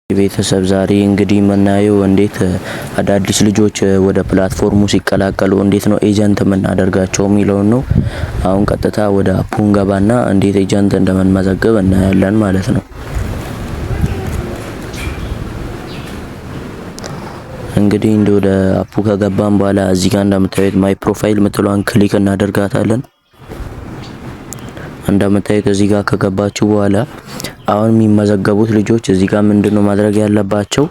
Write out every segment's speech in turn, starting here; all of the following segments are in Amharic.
ቤተሰብ ዛሬ እንግዲህ የምናየው እንዴት አዳዲስ ልጆች ወደ ፕላትፎርሙ ሲቀላቀሉ እንዴት ነው ኤጀንት የምናደርጋቸው የሚለውን ነው። አሁን ቀጥታ ወደ አፑ እንገባና እንዴት ኤጀንት እንደምንመዘግብ እናያለን ማለት ነው። እንግዲህ ወደ አፑ ከገባን በኋላ እዚህ ጋር እንደምታዩት ማይ ፕሮፋይል ምትሏን ክሊክ እናደርጋታለን። እንደምታዩት እዚህ ጋር ከገባችሁ በኋላ አሁን የሚመዘገቡት ልጆች እዚህ ጋር ምንድነው ማድረግ ያለባቸው?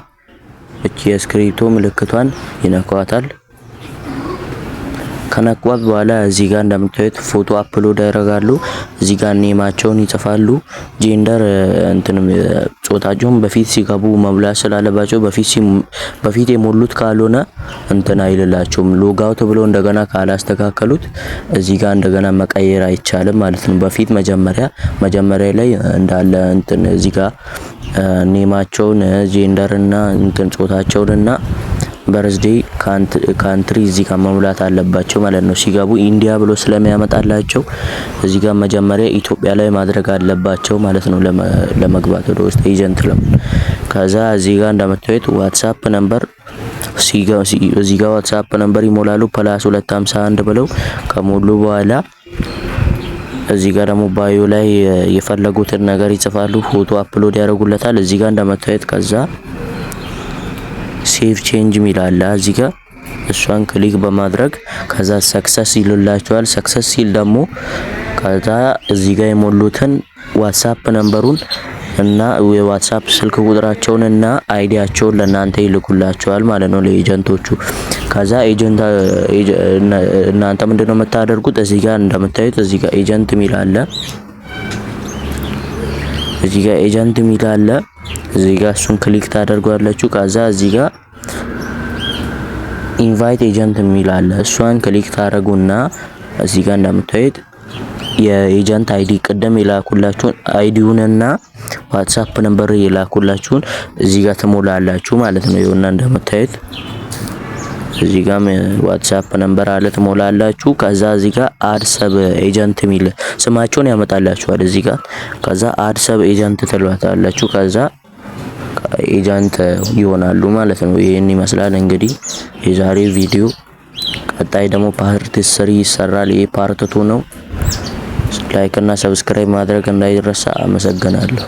እቺ የስክሪፕቶ ምልክቷን ይነኳታል። ከነኳት በኋላ እዚህ ጋር እንደምታዩት ፎቶ አፕሎድ ያደርጋሉ። እዚህ ጋር ኔማቸውን ይጽፋሉ። ጄንደር ጾታቸውን በፊት ሲገቡ መሙላት ስላለባቸው በፊት የሞሉት ካልሆነ አይልላቸውም። ሎግ አውት ብሎ እንደገና ካላስተካከሉት እዚህ ጋር እንደገና መቀየር አይቻልም ማለት ነው። በፊት መጀመሪያ ላይ እንዳለ እዚህ ጋር ኔማቸውን ጄንደር እና ጾታቸውን እና በርዝዴይ ካንትሪ እዚህ ጋር መሙላት አለባቸው ማለት ነው። ሲገቡ ኢንዲያ ብሎ ስለሚያመጣላቸው እዚህ ጋር መጀመሪያ ኢትዮጵያ ላይ ማድረግ አለባቸው ማለት ነው። ለመግባት ወደ ውስጥ ኤጀንት ከዛ እዚህ ጋር እንደምታዩት ዋትስአፕ ነምበር እዚህ ጋር ዋትስአፕ ነምበር ይሞላሉ። +251 ብለው ከሞሉ በኋላ እዚህ ጋር ደግሞ ባዮ ላይ የፈለጉትን ነገር ይጽፋሉ። ፎቶ አፕሎድ ያደርጉለታል። እዚህ ጋር እንደምታዩት ከዛ ሴቭ ቼንጅ ሚላላ እዚህ ጋር እሷን ክሊክ በማድረግ ከዛ ሰክሰስ ይልላቸዋል። ሰክሰስ ሲል ደግሞ ከዛ እዚህ ጋር የሞሉትን ዋትስአፕ ነምበሩን እና የዋትስአፕ ስልክ ቁጥራቸውን እና አይዲያቸውን ለናንተ ይልኩላቸዋል ማለት ነው ለኤጀንቶቹ። ከዛ እናንተ ምንድነው የምታደርጉት? እዚህ ጋር እንደምታዩት እዚህ ጋር ኤጀንት ሚላለ እዚህ ጋር ኤጀንት ሚላለ እዚህ ጋር እሱን ክሊክ ታደርጓላችሁ። ከዛ እዚህ ጋር ኢንቫይት ኤጀንት ሚላለ እሷን ክሊክ ታደርጉና እዚህ ጋር እንደምታዩት የኤጀንት አይዲ ቀደም የላኩላችሁን አይዲውንና ዋትስአፕ ነምበር የላኩላችሁን እዚህ ጋር ትሞላላችሁ ማለት ነው። ይኸውና እንደምታዩት እዚህ ጋር ዋትስአፕ ነምበር አለ ትሞላላችሁ። ከዛ እዚህ ጋር አድ ሰብ ኤጀንት ሚል ስማቸውን ያመጣላችኋል እዚህ ጋር። ከዛ አድ ሰብ ኤጀንት ትሏታላችሁ። ከዛ ኤጀንት ይሆናሉ ማለት ነው። ይሄን ይመስላል እንግዲህ የዛሬው ቪዲዮ። ቀጣይ ደግሞ ፓርት 3 ይሰራል። ይሄ ፓርት 2 ነው። ላይክ እና ሰብስክራይብ ማድረግ እንዳይረሳ። አመሰግናለሁ።